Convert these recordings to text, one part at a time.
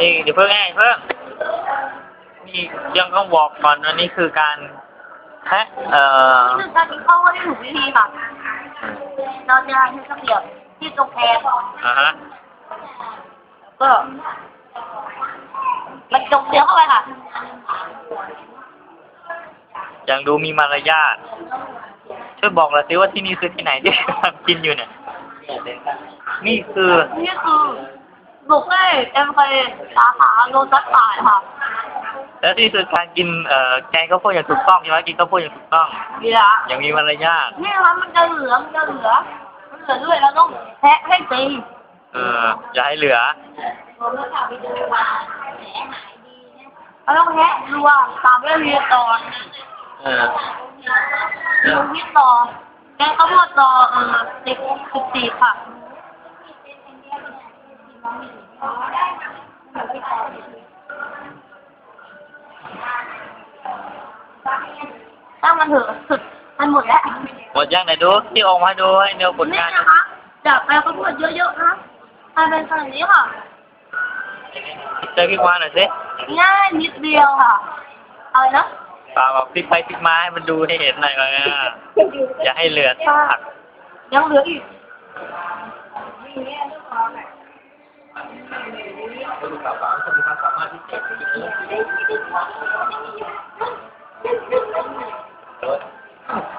นี่เดี๋ยวเพิ่งให้เพิ่งนี่ยังต้องบอกก่อนอันนี้คือการแคะนี่คือการกินข้าวที่ถูกวิธีค่ะเราจะใช้กระเบียบที่ตรงแพรฮะก็มันจมเดียวเข้าไปค่ะยังดูมีมารยาทช่วยบอกเราสิว่าที่นี่คือที่ไหนที่กำลังกินอยู่เนี่ยนี่คือบุกเอ้เอ็มเคสาขาโลตัสป่ายค่ะแล้วนี่คือการกินแกงข้าวโพดอย่างถูกต้องใช่ไหมกินข้าวโพดอย่างถูกต้องดีละอย่างมีมารยาทนี่ครับมันจะเหลือด้วยเราต้องแทะให้ตีอย่าให้เหลือเราต้องแทะรัวตามด้วยวิตต่อวิตต่อแกงข้าวโพดต่อ14ค่ะถ้ามันเถอะสุดมันหมดแล้วหมดยังไหนดูที่ออกมาดูให้เนียวผลงานนี่นะคะจับไปข้าวโพดเยอะๆนะทำเป็นขนาดนี้ค่ะเจอพริกมาหน่อยสิง่ายนิดเดียวค่ะอะไรนะฝากแบบพลิกไปพลิกมาให้มันดูให้เห็นหน่อยว่าอย่าให้เหลือซากยังเหลืออีก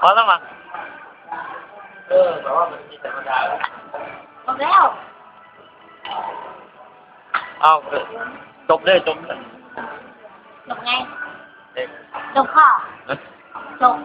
พอแล้วมั้งแต่ว่ามันมีธรรมดาจบแล้วเอาจบเลยจบไงจบค่ะจบ